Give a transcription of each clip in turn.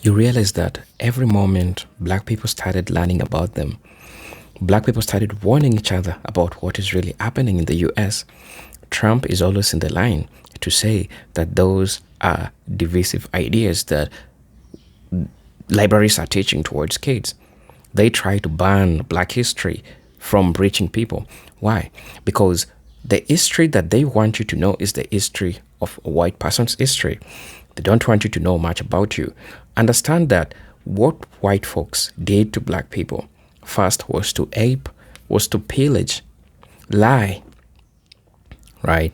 you realize that every moment black people started learning about them, black people started warning each other about what is really happening in the US. Trump is always in the line to say that those are divisive ideas that libraries are teaching towards kids. They try to ban black history from reaching people. Why? Because the history that they want you to know is the history of a white person's history. They don't want you to know much about you. Understand that what white folks did to black people first was to ape, was to pillage, lie, right?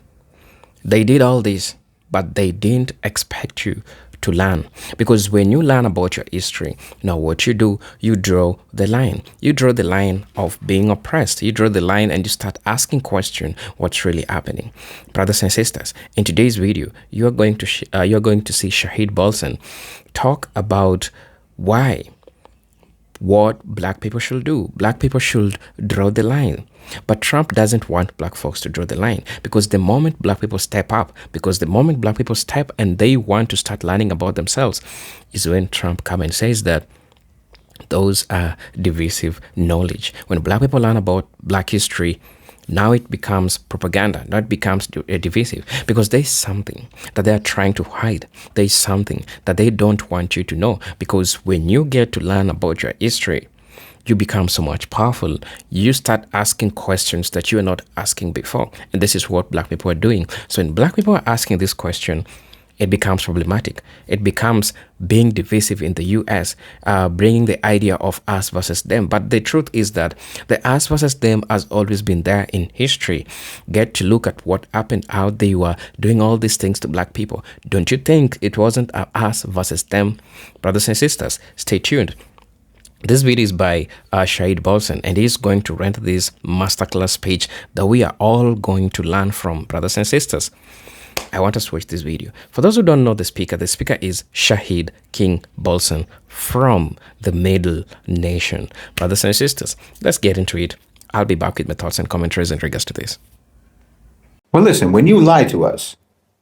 They did all this, but they didn't expect you to learn. Because when you learn about your history, now what you do, you draw the line. You draw the line of being oppressed. You draw the line and you start asking questions what's really happening. Brothers and sisters, in today's video, you're going to see Shahid Bolsen talk about why what black people should do. Black people should draw the line. But Trump doesn't want black folks to draw the line, because the moment black people step up, because the moment black people step and they want to start learning about themselves, is when Trump comes and says that those are divisive knowledge. When black people learn about black history, now it becomes propaganda, not becomes divisive, because there's something that they are trying to hide. There's something that they don't want you to know, because when you get to learn about your history, you become so much powerful. You start asking questions that you were not asking before. And this is what black people are doing. So when black people are asking this question, it becomes problematic. It becomes being divisive in the US, bringing the idea of us versus them. But the truth is that the us versus them has always been there in history. Get to look at what happened, how they were doing all these things to black people. Don't you think it wasn't a us versus them? Brothers and sisters, stay tuned. This video is by Shahid Bolsen, and he's going to rent this masterclass page that we are all going to learn from, brothers and sisters. I want us to watch this video. For those who don't know the speaker is Shahid King Bolsen from the Middle Nation. Brothers and sisters, let's get into it. I'll be back with my thoughts and commentaries in regards to this. Well, listen, when you lie to us,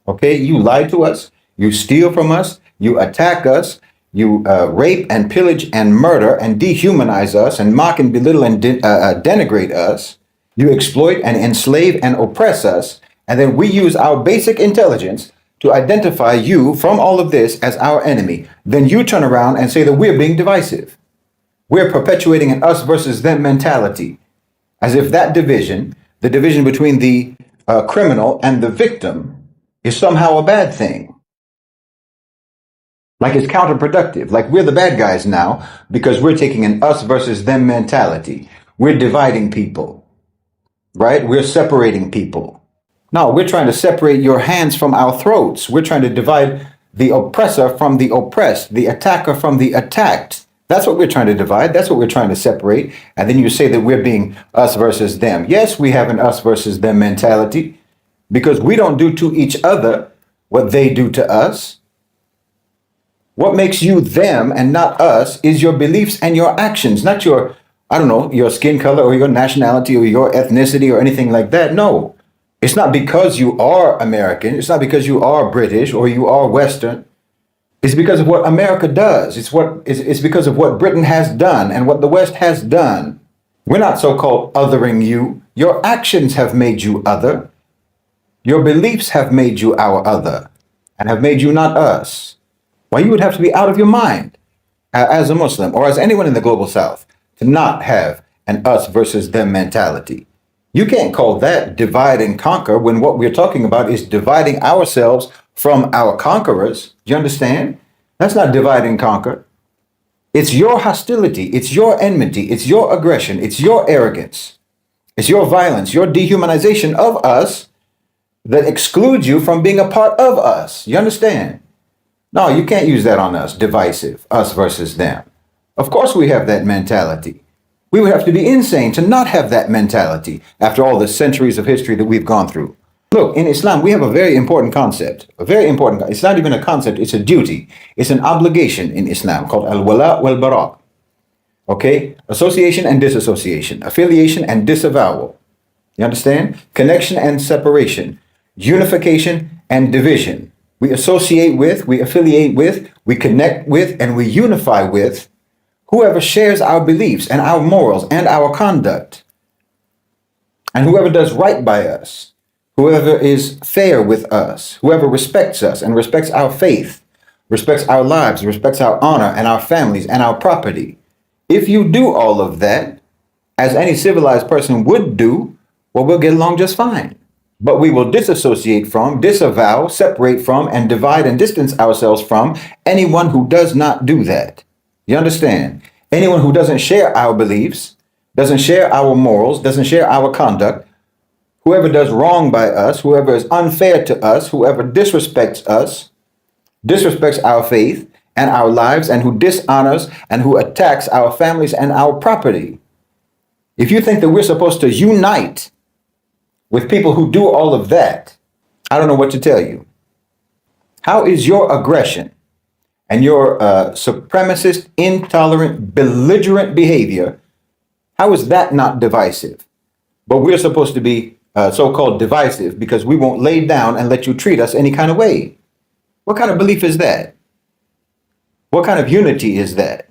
okay, you lie to us, you steal from us, you attack us, you rape and pillage and murder and dehumanize us and mock and belittle and denigrate us. You exploit and enslave and oppress us. And then we use our basic intelligence to identify you from all of this as our enemy. Then you turn around and say that we're being divisive. We're perpetuating an us versus them mentality, as if that division, the division between the criminal and the victim, is somehow a bad thing. Like it's counterproductive, like we're the bad guys now because we're taking an us versus them mentality. We're dividing people, right? We're separating people. No, we're trying to separate your hands from our throats. We're trying to divide the oppressor from the oppressed, the attacker from the attacked. That's what we're trying to divide. That's what we're trying to separate. And then you say that we're being us versus them. Yes, we have an us versus them mentality because we don't do to each other what they do to us. What makes you them and not us is your beliefs and your actions, not your, I don't know, your skin color or your nationality or your ethnicity or anything like that. No, it's not because you are American. It's not because you are British or you are Western. It's because of what America does. It's because of what Britain has done and what the West has done. We're not so-called othering you. Your actions have made you other. Your beliefs have made you our other and have made you not us. Why, you would have to be out of your mind as a Muslim or as anyone in the global South to not have an us versus them mentality. You can't call that divide and conquer when what we're talking about is dividing ourselves from our conquerors. Do you understand? That's not divide and conquer. It's your hostility. It's your enmity. It's your aggression. It's your arrogance. It's your violence, your dehumanization of us that excludes you from being a part of us. You understand? No, you can't use that on us, divisive, us versus them. Of course we have that mentality. We would have to be insane to not have that mentality after all the centuries of history that we've gone through. Look, in Islam, we have a very important concept, it's not even a concept, it's a duty. It's an obligation in Islam called al-wala wal-bara. Okay? Association and disassociation, affiliation and disavowal. You understand? Connection and separation, unification and division. we associate with, we affiliate with, we connect with, and we unify with whoever shares our beliefs and our morals and our conduct, and whoever does right by us, whoever is fair with us, whoever respects us and respects our faith, respects our lives, respects our honor and our families and our property. If you do all of that, as any civilized person would do, well, we'll get along just fine. But we will disassociate from, disavow, separate from, and divide and distance ourselves from anyone who does not do that. You understand? Anyone who doesn't share our beliefs, doesn't share our morals, doesn't share our conduct, whoever does wrong by us, whoever is unfair to us, whoever disrespects us, disrespects our faith and our lives, and who dishonors and who attacks our families and our property. If you think that we're supposed to unite with people who do all of that, I don't know what to tell you. How is your aggression and your supremacist, intolerant, belligerent behavior, how is that not divisive? But we're supposed to be so-called divisive because we won't lay down and let you treat us any kind of way. What kind of belief is that? What kind of unity is that?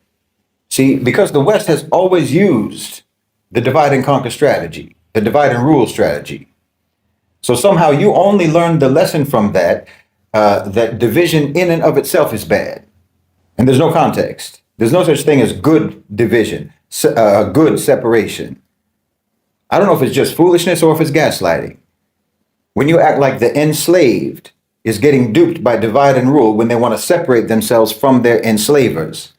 See, because the West has always used the divide and conquer strategy, the divide and rule strategy. So somehow you only learned the lesson from that, that division in and of itself is bad. And there's no context. There's no such thing as good division, good separation. I don't know if it's just foolishness or if it's gaslighting. When you act like the enslaved is getting duped by divide and rule when they want to separate themselves from their enslavers,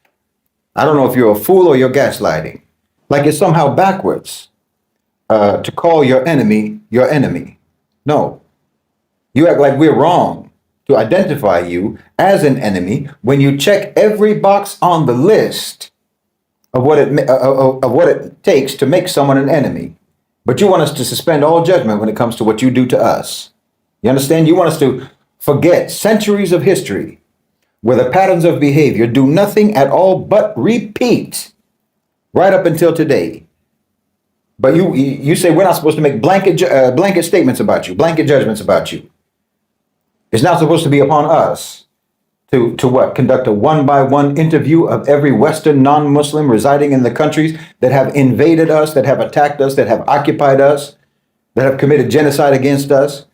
I don't know if you're a fool or you're gaslighting. Like it's somehow backwards to call your enemy your enemy. No, you act like we're wrong to identify you as an enemy when you check every box on the list of what it takes to make someone an enemy. But you want us to suspend all judgment when it comes to what you do to us. You understand? You want us to forget centuries of history where the patterns of behavior do nothing at all but repeat right up until today. But you say we're not supposed to make blanket statements about you, blanket judgments about you. It's not supposed to be upon us to what? Conduct a one-by-one interview of every Western non-Muslim residing in the countries that have invaded us, that have attacked us, that have occupied us, that have committed genocide against us,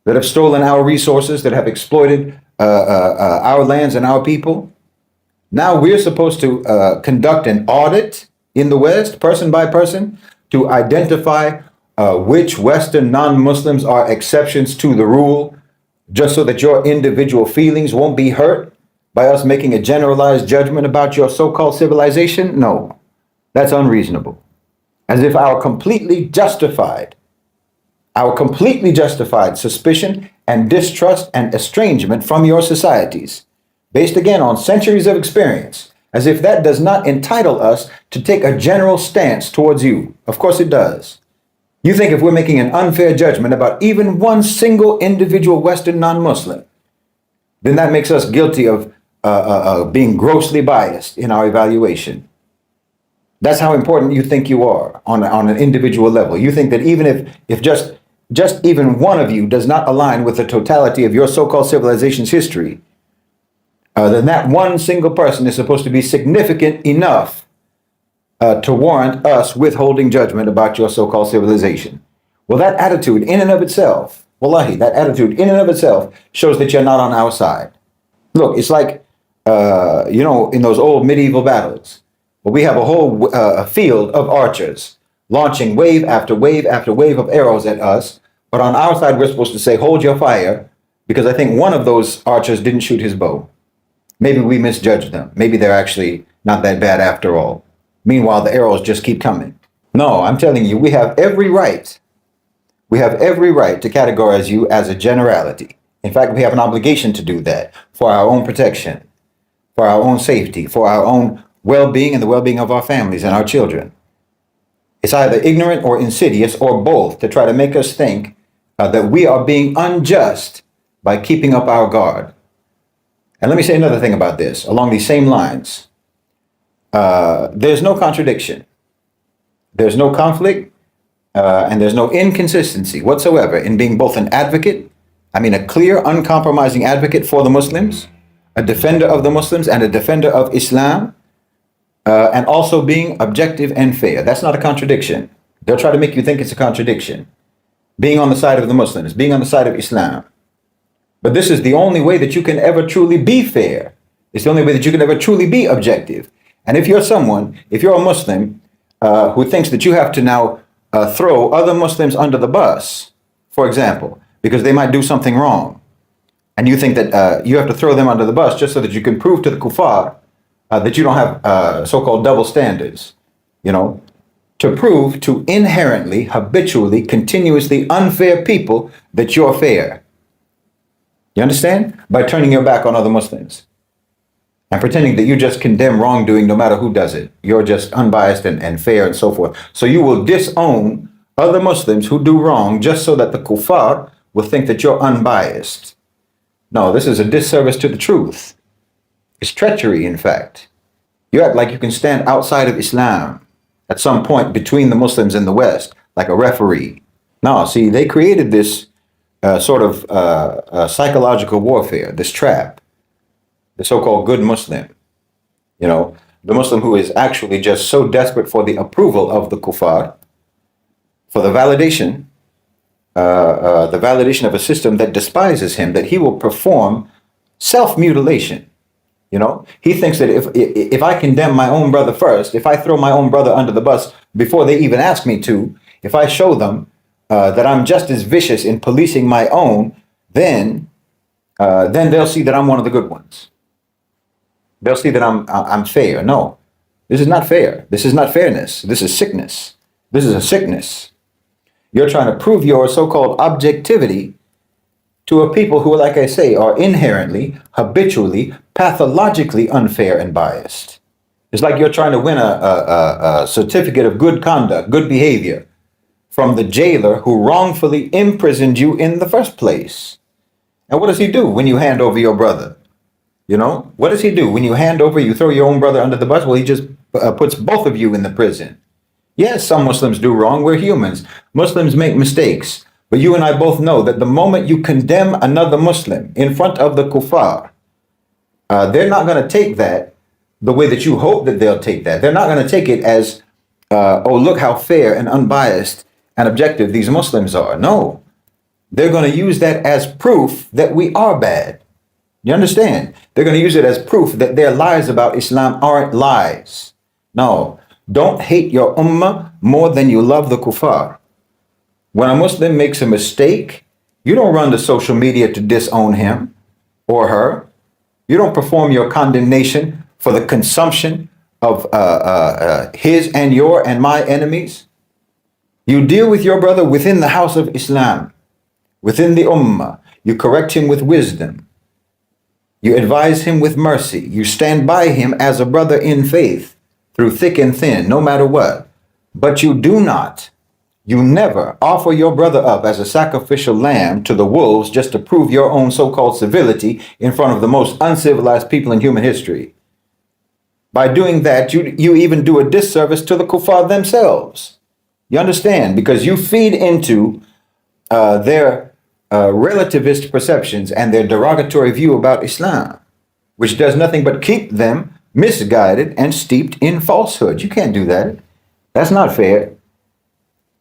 that have stolen our resources, that have exploited our lands and our people. Now we're supposed to conduct an audit in the West, person by person, to identify which Western non-Muslims are exceptions to the rule, just so that your individual feelings won't be hurt by us making a generalized judgment about your so-called civilization? No, that's unreasonable. As if our completely justified suspicion and distrust and estrangement from your societies, based again on centuries of experience, as if that does not entitle us to take a general stance towards you. Of course it does. You think if we're making an unfair judgment about even one single individual Western non-Muslim, then that makes us guilty of being grossly biased in our evaluation. That's how important you think you are on an individual level. You think that even if just even one of you does not align with the totality of your so-called civilization's history, then that one single person is supposed to be significant enough to warrant us withholding judgment about your so-called civilization. Well, that attitude in and of itself, wallahi, that attitude in and of itself shows that you're not on our side. Look, it's like, in those old medieval battles, where we have a whole field of archers launching wave after wave after wave of arrows at us. But on our side, we're supposed to say, hold your fire, because I think one of those archers didn't shoot his bow. Maybe we misjudged them. Maybe they're actually not that bad after all. Meanwhile, the arrows just keep coming. No, I'm telling you, we have every right. We have every right to categorize you as a generality. In fact, we have an obligation to do that for our own protection, for our own safety, for our own well-being and the well-being of our families and our children. It's either ignorant or insidious or both to try to make us think that we are being unjust by keeping up our guard. And let me say another thing about this, along these same lines. There's no contradiction. There's no conflict, and there's no inconsistency whatsoever in being both an advocate I mean, a clear, uncompromising advocate for the Muslims, a defender of the Muslims, and a defender of Islam, and also being objective and fair. That's not a contradiction. They'll try to make you think it's a contradiction. Being on the side of the Muslims, being on the side of Islam. But this is the only way that you can ever truly be fair. It's the only way that you can ever truly be objective. And if you're a Muslim who thinks that you have to now throw other Muslims under the bus, for example, because they might do something wrong, and you think that you have to throw them under the bus just so that you can prove to the kuffar that you don't have so-called double standards, to prove to inherently, habitually, continuously unfair people that you're fair. You understand? By turning your back on other Muslims and pretending that you just condemn wrongdoing no matter who does it. You're just unbiased and fair and so forth. So you will disown other Muslims who do wrong just so that the kuffar will think that you're unbiased. No, this is a disservice to the truth. It's treachery, in fact. You act like you can stand outside of Islam at some point between the Muslims and the West, like a referee. No, see, they created this sort of psychological warfare, this trap, the so-called good Muslim, the Muslim who is actually just so desperate for the approval of the kuffar, for the validation of a system that despises him, that he will perform self-mutilation. He thinks that if I condemn my own brother first, if I throw my own brother under the bus before they even ask me to, if I show them that I'm just as vicious in policing my own, then they'll see that I'm one of the good ones. They'll see that I'm fair. No, this is not fair. This is not fairness. This is sickness. This is a sickness. You're trying to prove your so-called objectivity to a people who, like I say, are inherently, habitually, pathologically unfair and biased. It's like you're trying to win a certificate of good conduct, good behavior, from the jailer who wrongfully imprisoned you in the first place. And what does he do when you hand over your brother? What does he do when you throw your own brother under the bus? Well, he just puts both of you in the prison. Yes, some Muslims do wrong. We're humans. Muslims make mistakes. But you and I both know that the moment you condemn another Muslim in front of the kuffar, they're not going to take that the way that you hope that they'll take that. They're not going to take it as, oh, look how fair and unbiased and objective these Muslims are. No, they're going to use that as proof that we are bad. You understand? They're going to use it as proof that their lies about Islam aren't lies. No, don't hate your ummah more than you love the kuffar. When a Muslim makes a mistake, you don't run to social media to disown him or her. You don't perform your condemnation for the consumption of his and your and my enemies. You deal with your brother within the house of Islam, within the ummah. You correct him with wisdom. You advise him with mercy. You stand by him as a brother in faith through thick and thin, no matter what. But you never offer your brother up as a sacrificial lamb to the wolves just to prove your own so-called civility in front of the most uncivilized people in human history. By doing that, you even do a disservice to the kuffar themselves. You understand? Because you feed into their relativist perceptions and their derogatory view about Islam, which does nothing but keep them misguided and steeped in falsehood. You can't do that. That's not fair.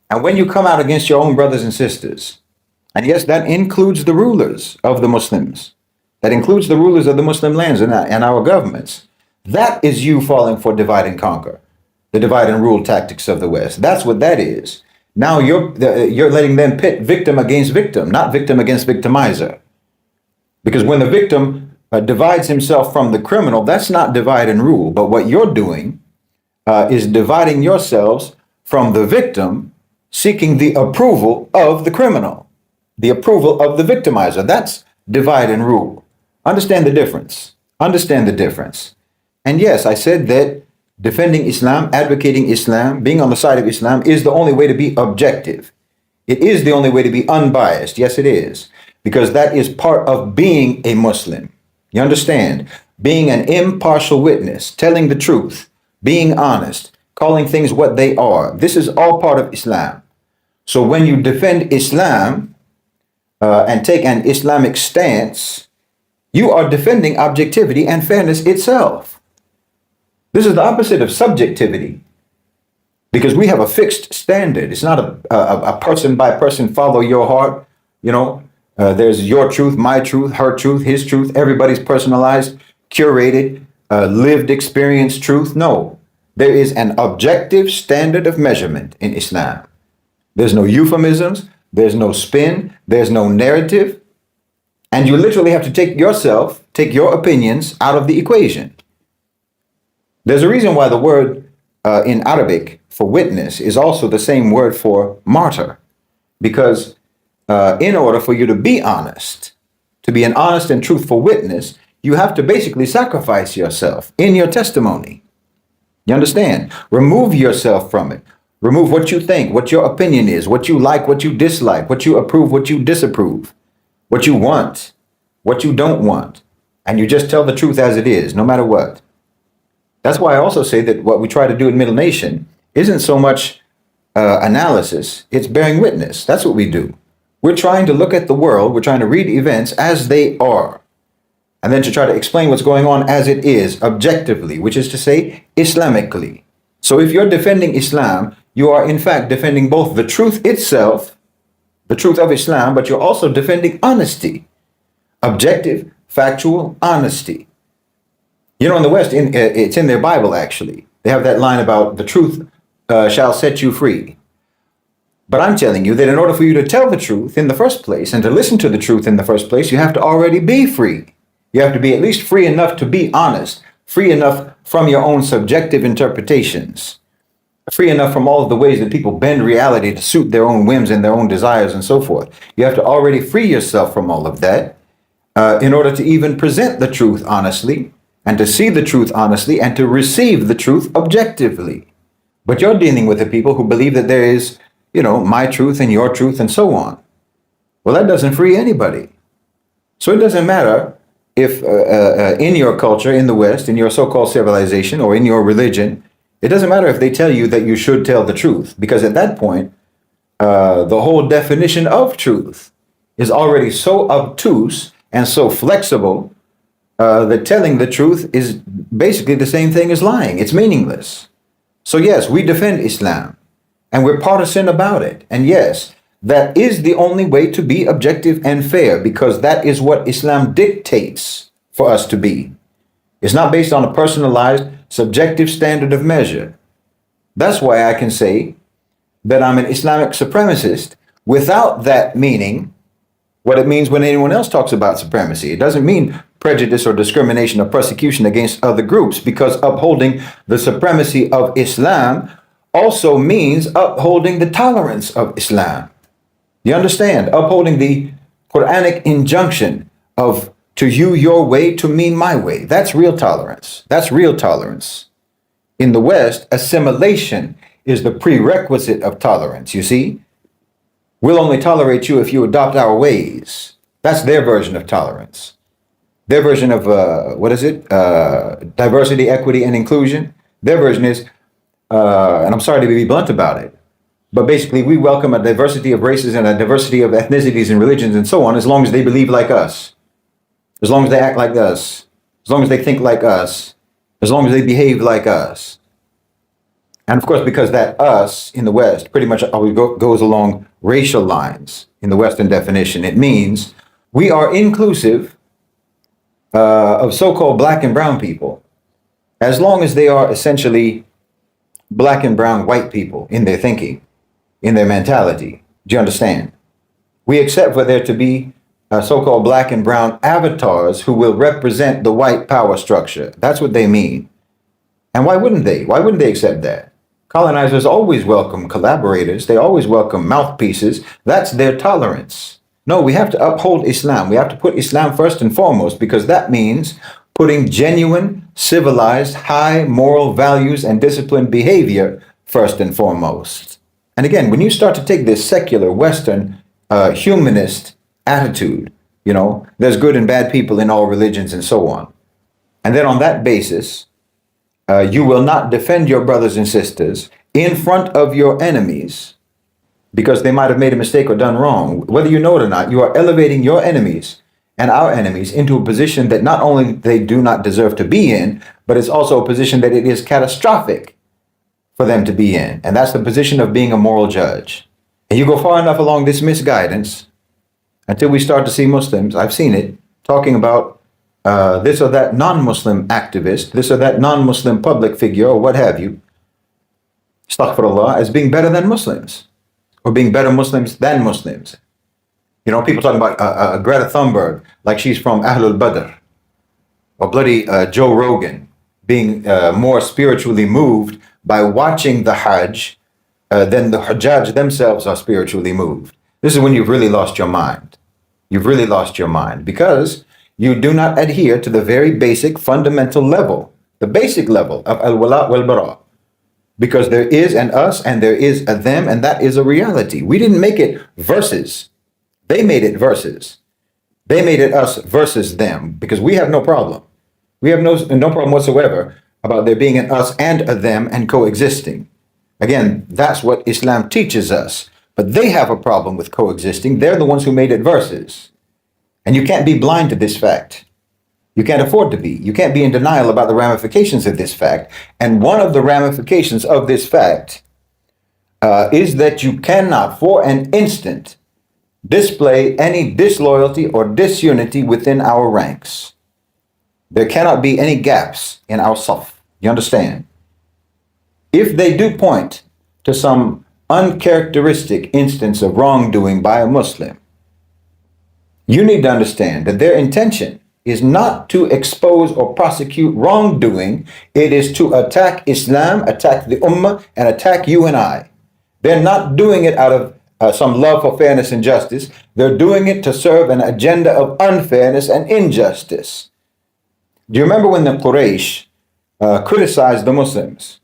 And when you come out against your own brothers and sisters, and yes, that includes the rulers of the Muslims, that includes the rulers of the Muslim lands and our governments, that is you falling for divide and conquer, the divide and rule tactics of the West. That's what that is. Now you're letting them pit victim against victim, not victim against victimizer. Because when the victim divides himself from the criminal, that's not divide and rule. But what you're doing is dividing yourselves from the victim, seeking the approval of the criminal, the approval of the victimizer. That's divide and rule. Understand the difference. Understand the difference. And yes, I said that defending Islam, advocating Islam, being on the side of Islam is the only way to be objective. It is the only way to be unbiased. Yes, it is. Because that is part of being a Muslim. You understand? Being an impartial witness, telling the truth, being honest, calling things what they are. This is all part of Islam. So when you defend Islam, and take an Islamic stance, you are defending objectivity and fairness itself. This is the opposite of subjectivity, because we have a fixed standard. It's not a person by person follow your heart. There's your truth, my truth, her truth, his truth. Everybody's personalized, curated, lived experience truth. No, there is an objective standard of measurement in Islam. There's no euphemisms. There's no spin. There's no narrative. And you literally have to take your opinions out of the equation. There's a reason why the word in Arabic for witness is also the same word for martyr. Because in order for you to be honest, to be an honest and truthful witness, you have to basically sacrifice yourself in your testimony. You understand? Remove yourself from it. Remove what you think, what your opinion is, what you like, what you dislike, what you approve, what you disapprove, what you want, what you don't want. And you just tell the truth as it is, no matter what. That's why I also say that what we try to do in Middle Nation isn't so much analysis, it's bearing witness. That's what we do. We're trying to look at the world, we're trying to read events as they are, and then to try to explain what's going on as it is, objectively, which is to say, Islamically. So if you're defending Islam, you are in fact defending both the truth itself, the truth of Islam, but you're also defending honesty, objective, factual honesty. In the West, it's in their Bible, actually. They have that line about the truth shall set you free. But I'm telling you that in order for you to tell the truth in the first place and to listen to the truth in the first place, you have to already be free. You have to be at least free enough to be honest, free enough from your own subjective interpretations, free enough from all of the ways that people bend reality to suit their own whims and their own desires and so forth. You have to already free yourself from all of that in order to even present the truth honestly, and to see the truth honestly, and to receive the truth objectively. But you're dealing with the people who believe that there is, my truth and your truth and so on. Well, that doesn't free anybody. So it doesn't matter if in your culture, in the West, in your so-called civilization, or in your religion, it doesn't matter if they tell you that you should tell the truth, because at that point, the whole definition of truth is already so obtuse and so flexible that telling the truth is basically the same thing as lying. It's meaningless. So yes, we defend Islam, and we're partisan about it. And yes, that is the only way to be objective and fair, because that is what Islam dictates for us to be. It's not based on a personalized, subjective standard of measure. That's why I can say that I'm an Islamic supremacist without that meaning what it means when anyone else talks about supremacy. It doesn't mean prejudice or discrimination or persecution against other groups, because upholding the supremacy of Islam also means upholding the tolerance of Islam. You understand? Upholding the Quranic injunction of to you your way, to me my way. That's real tolerance. That's real tolerance. In the West, assimilation is the prerequisite of tolerance, you see? We'll only tolerate you if you adopt our ways. That's their version of tolerance. Their version of, diversity, equity, and inclusion. Their version is, and I'm sorry to be blunt about it, but basically we welcome a diversity of races and a diversity of ethnicities and religions and so on, as long as they believe like us, as long as they act like us, as long as they think like us, as long as they behave like us. And of course, because that us in the West pretty much always goes along racial lines in the Western definition, it means we are inclusive of so-called black and brown people, as long as they are essentially black and brown white people in their thinking, in their mentality. Do you understand? We accept for there to be so-called black and brown avatars who will represent the white power structure. That's what they mean. And why wouldn't they? Why wouldn't they accept that? Colonizers always welcome collaborators. They always welcome mouthpieces. That's their tolerance. No, we have to uphold Islam. We have to put Islam first and foremost, because that means putting genuine, civilized, high moral values and disciplined behavior first and foremost. And again, when you start to take this secular, Western, humanist attitude, there's good and bad people in all religions and so on. And then on that basis, you will not defend your brothers and sisters in front of your enemies because they might have made a mistake or done wrong. Whether you know it or not, you are elevating your enemies and our enemies into a position that not only they do not deserve to be in, but it's also a position that it is catastrophic for them to be in. And that's the position of being a moral judge. And you go far enough along this misguidance until we start to see Muslims, I've seen it, talking about this or that non-Muslim activist, this or that non-Muslim public figure, or what have you, astaghfirullah, as being better than Muslims, or being better Muslims than Muslims. You know, people talking about Greta Thunberg, like she's from Ahlul Badr, or bloody Joe Rogan, being more spiritually moved by watching the Hajj than the Hajjaj themselves are spiritually moved. This is when you've really lost your mind. You've really lost your mind because you do not adhere to the very basic fundamental level, the basic level of al-wala wal-bara. Because there is an us and there is a them, and that is a reality. We didn't make it verses. They made it verses. They made it us versus them, because we have no problem. We have no problem whatsoever about there being an us and a them and coexisting. Again, that's what Islam teaches us. But they have a problem with coexisting. They're the ones who made it verses. And you can't be blind to this fact. You can't afford to be. You can't be in denial about the ramifications of this fact. And one of the ramifications of this fact is that you cannot, for an instant, display any disloyalty or disunity within our ranks. There cannot be any gaps in our saf. You understand? If they do point to some uncharacteristic instance of wrongdoing by a Muslim, you need to understand that their intention is not to expose or prosecute wrongdoing. It is to attack Islam, attack the Ummah, and attack you and I. They're not doing it out of some love for fairness and justice. They're doing it to serve an agenda of unfairness and injustice. Do you remember when the Quraysh criticized the Muslims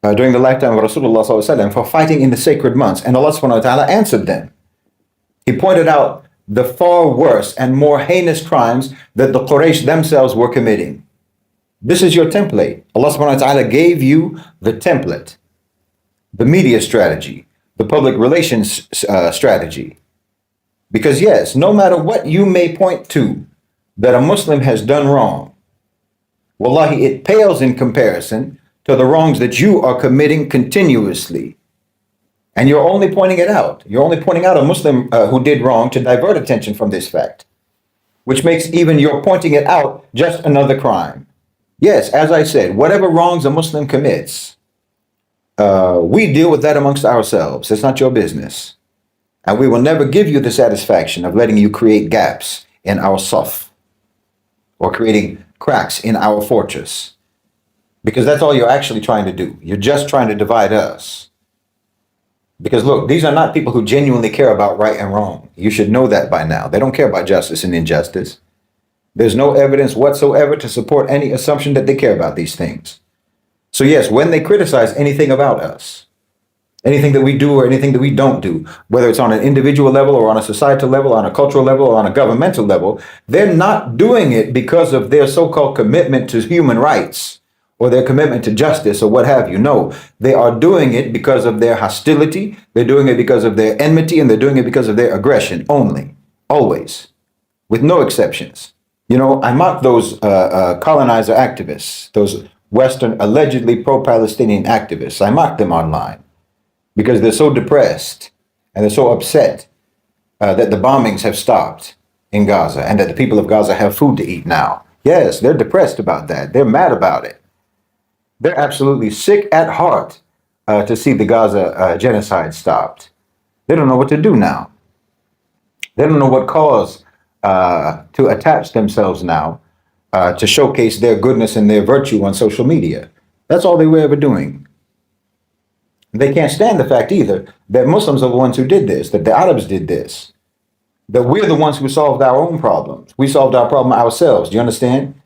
during the lifetime of Rasulullah ﷺ for fighting in the sacred months? And Allah subhanahu wa ta'ala answered them. He pointed out the far worse and more heinous crimes that the Quraysh themselves were committing. This is your template. Allah subhanahu wa ta'ala gave you the template, the media strategy, the public relations strategy. Because yes, no matter what you may point to that a Muslim has done wrong, wallahi, it pales in comparison to the wrongs that you are committing continuously. And you're only pointing it out. You're only pointing out a Muslim who did wrong to divert attention from this fact, which makes even your pointing it out just another crime. Yes, as I said, whatever wrongs a Muslim commits, we deal with that amongst ourselves. It's not your business. And we will never give you the satisfaction of letting you create gaps in our saf or creating cracks in our fortress, because that's all you're actually trying to do. You're just trying to divide us. Because look, these are not people who genuinely care about right and wrong. You should know that by now. They don't care about justice and injustice. There's no evidence whatsoever to support any assumption that they care about these things. So yes, when they criticize anything about us, anything that we do or anything that we don't do, whether it's on an individual level or on a societal level, on a cultural level or on a governmental level, they're not doing it because of their so-called commitment to human rights or their commitment to justice or what have you. No, they are doing it because of their hostility. They're doing it because of their enmity, and they're doing it because of their aggression only, always, with no exceptions. You know, I mock those colonizer activists, those Western allegedly pro-Palestinian activists. I mock them online because they're so depressed and they're so upset that the bombings have stopped in Gaza and that the people of Gaza have food to eat now. Yes, they're depressed about that. They're mad about it. They're absolutely sick at heart to see the Gaza genocide stopped. They don't know what to do now. They don't know what cause to attach themselves now to showcase their goodness and their virtue on social media. That's all they were ever doing. They can't stand the fact either that Muslims are the ones who did this, that the Arabs did this, that we're the ones who solved our own problems. We solved our problem ourselves. Do you understand?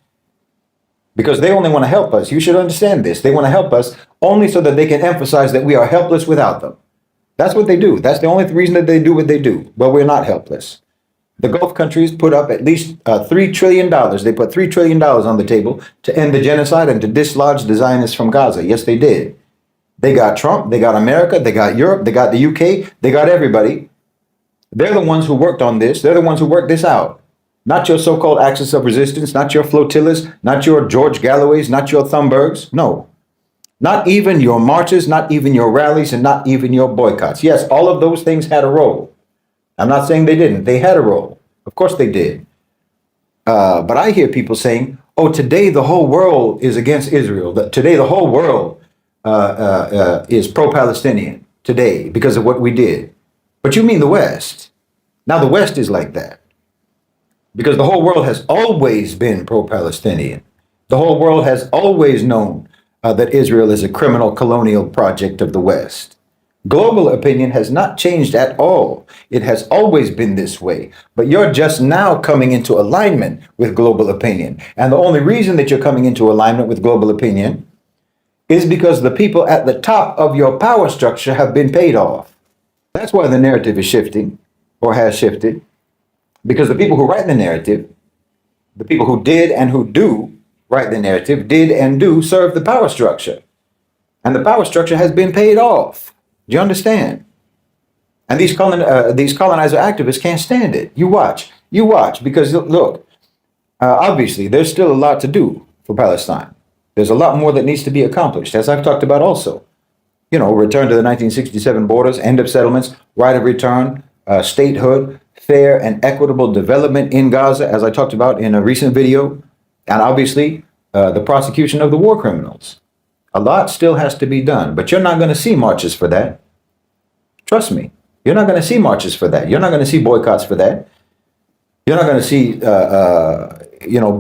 Because they only want to help us. You should understand this. They want to help us only so that they can emphasize that we are helpless without them. That's what they do. That's the only reason that they do what they do. But we're not helpless. The Gulf countries put up at least $3 trillion. They put $3 trillion on the table to end the genocide and to dislodge the Zionists from Gaza. Yes, they did. They got Trump, they got America, they got Europe, they got the UK, they got everybody. They're the ones who worked on this. They're the ones who worked this out. Not your so-called axis of resistance, not your flotillas, not your George Galloways, not your Thunbergs. No, not even your marches, not even your rallies, and not even your boycotts. Yes, all of those things had a role. I'm not saying they didn't. They had a role. Of course they did. But I hear people saying, oh, today the whole world is against Israel. Today the whole world is pro-Palestinian today because of what we did. But you mean the West. Now the West is like that because the whole world has always been pro-Palestinian. The whole world has always known that Israel is a criminal colonial project of the West. Global opinion has not changed at all. It has always been this way. But you're just now coming into alignment with global opinion. And the only reason that you're coming into alignment with global opinion is because the people at the top of your power structure have been paid off. That's why the narrative is shifting or has shifted. Because the people who write the narrative, the people who did and who do write the narrative, did and do serve the power structure. And the power structure has been paid off. Do you understand? And these colonizer activists can't stand it. You watch, because look, obviously there's still a lot to do for Palestine. There's a lot more that needs to be accomplished, as I've talked about also. You know, return to the 1967 borders, end of settlements, right of return, statehood, fair and equitable development in Gaza, as I talked about in a recent video, and obviously the prosecution of the war criminals. A lot still has to be done, but you're not going to see marches for that. Trust me, you're not going to see marches for that. You're not going to see boycotts for that. You're not going to see,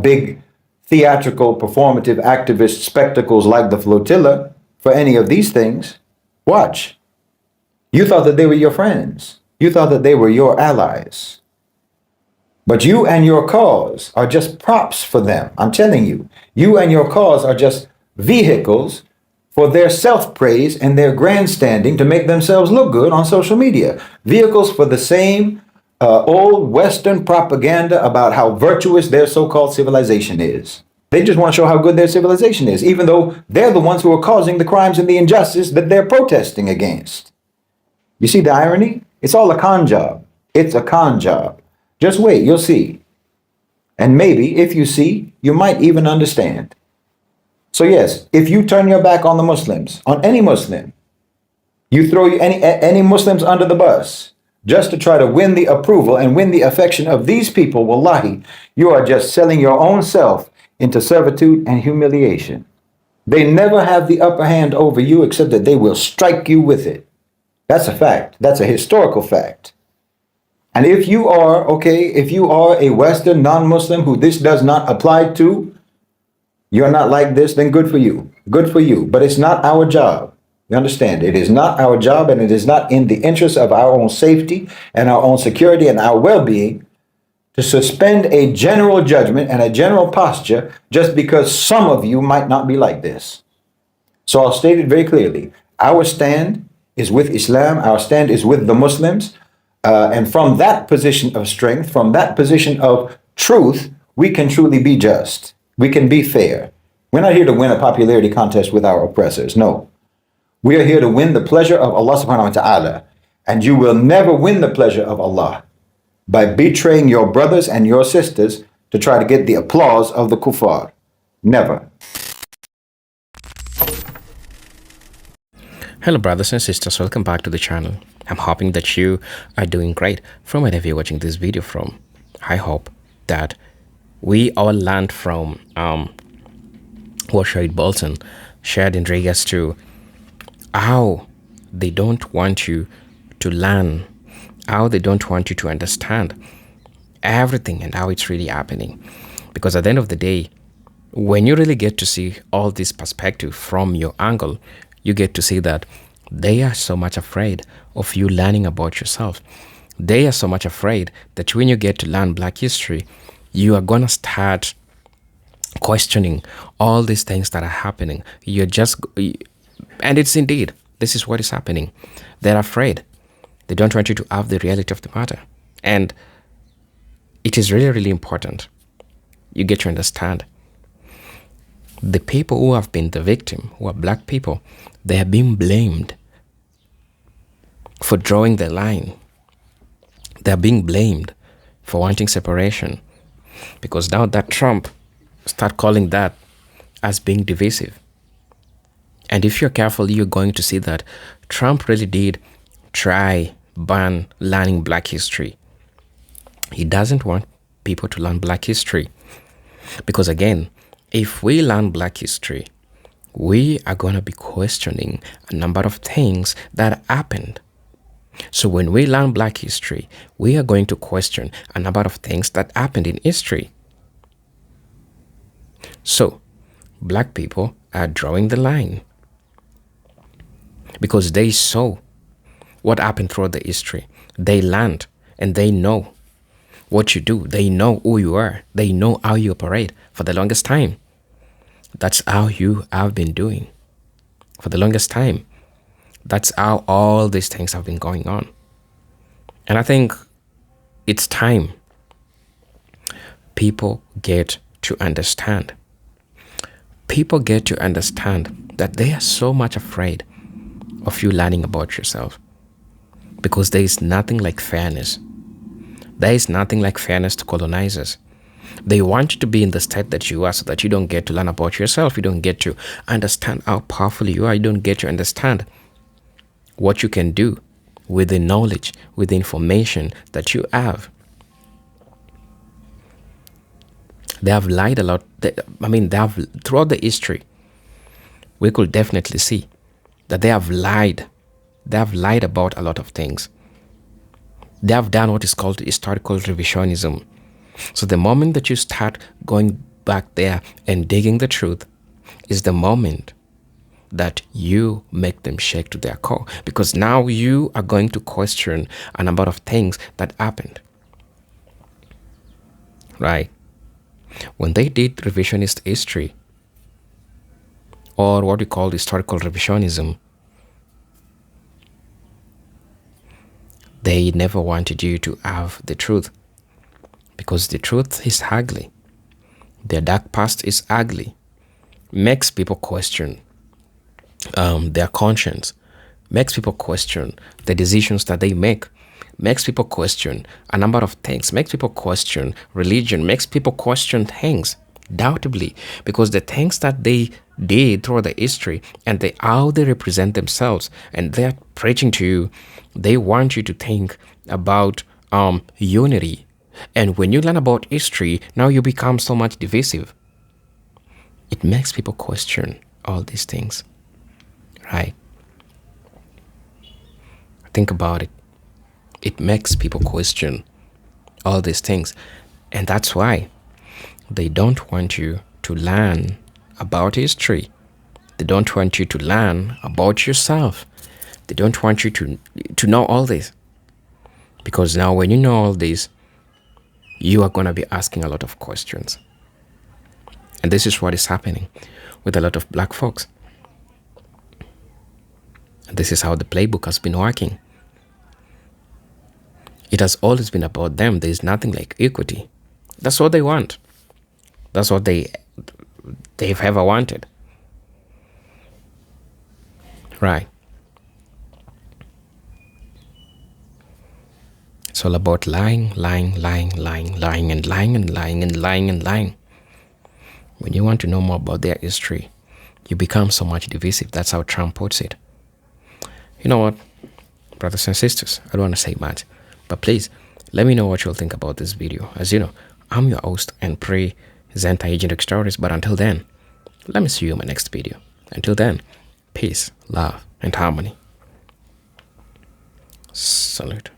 big theatrical, performative, activist spectacles like the flotilla for any of these things. Watch. You thought that they were your friends. You thought that they were your allies. But you and your cause are just props for them. I'm telling you, you and your cause are just vehicles for their self-praise and their grandstanding to make themselves look good on social media. Vehicles for the same old Western propaganda about how virtuous their so-called civilization is. They just want to show how good their civilization is, even though they're the ones who are causing the crimes and the injustice that they're protesting against. You see the irony? It's all a con job. It's a con job. Just wait, you'll see. And maybe if you see, you might even understand. So yes, if you turn your back on the Muslims, on any Muslim, you throw any Muslims under the bus just to try to win the approval and win the affection of these people, wallahi, you are just selling your own self into servitude and humiliation. They never have the upper hand over you except that they will strike you with it. That's a fact. That's a historical fact. And if you are a Western non-Muslim who this does not apply to, you're not like this, then good for you. Good for you. But it's not our job. You understand? It is not our job, and it is not in the interest of our own safety and our own security and our well-being to suspend a general judgment and a general posture just because some of you might not be like this. So I'll state it very clearly. Our stand is with Islam. Our stand is with the Muslims. And from that position of strength, from that position of truth, we can truly be just. We can be fair. We're not here to win a popularity contest with our oppressors. No. We are here to win the pleasure of Allah subhanahu wa ta'ala. And you will never win the pleasure of Allah by betraying your brothers and your sisters to try to get the applause of the kuffar. Never. Hello brothers and sisters, welcome back to the channel. I'm hoping that you are doing great from wherever you're watching this video from. I hope that we all learned from what Shahid Bolsen shared in regards to how they don't want you to learn, how they don't want you to understand everything and how it's really happening. Because at the end of the day, when you really get to see all this perspective from your angle, you get to see that they are so much afraid of you learning about yourself. They are so much afraid that when you get to learn Black history, you are going to start questioning all these things that are happening. And it's indeed, this is what is happening. They're afraid. They don't want you to have the reality of the matter. And it is really, really important you get to understand The people who have been the victim, who are black people, they are being blamed for drawing the line. They are being blamed for wanting separation, because now that Trump start calling that as being divisive. And if you're careful, you're going to see that Trump really did try ban learning black history. He doesn't want people to learn black history. Because again, if we learn black history, we are going to be questioning a number of things that happened. So when we learn black history, we are going to question a number of things that happened in history. So black people are drawing the line because they saw what happened throughout the history. They learned and they know what you do. They know who you are. They know how you operate for the longest time. That's how you have been doing for the longest time. That's how all these things have been going on. And I think it's time people get to understand. People get to understand that they are so much afraid of you learning about yourself, because there is nothing like fairness. There is nothing like fairness to colonizers. They want you to be in the state that you are so that you don't get to learn about yourself. You don't get to understand how powerful you are. You don't get to understand what you can do with the knowledge, with the information that you have. They have lied a lot. They have, throughout the history, we could definitely see that they have lied. They have lied about a lot of things. They have done what is called historical revisionism. So the moment that you start going back there and digging the truth is the moment that you make them shake to their core, because now you are going to question a number of things that happened. Right? When they did revisionist history, or what we call historical revisionism, they never wanted you to have the truth, because the truth is ugly. Their dark past is ugly. Makes people question their conscience, makes people question the decisions that they make, makes people question a number of things, makes people question religion, makes people question things, doubtably, because the things that they did throughout the history and how they represent themselves, and they're preaching to you, they want you to think about unity. And when you learn about history, now you become so much divisive. It makes people question all these things, right? Think about it. It makes people question all these things. And that's why they don't want you to learn about history. They don't want you to learn about yourself. They don't want you to know all this. Because now when you know all this, you are going to be asking a lot of questions. And this is what is happening with a lot of black folks. And this is how the playbook has been working. It has always been about them. There is nothing like equity. That's what they want. That's what they've ever wanted. Right. It's all about lying, lying, lying, lying, lying, and lying, and lying, and lying, and lying. When you want to know more about their history, you become so much divisive. That's how Trump puts it. You know what, brothers and sisters, I don't want to say much, but please, let me know what you'll think about this video. As you know, I'm your host and presenter, Agent Stories. But until then, let me see you in my next video. Until then, peace, love, and harmony. Salute.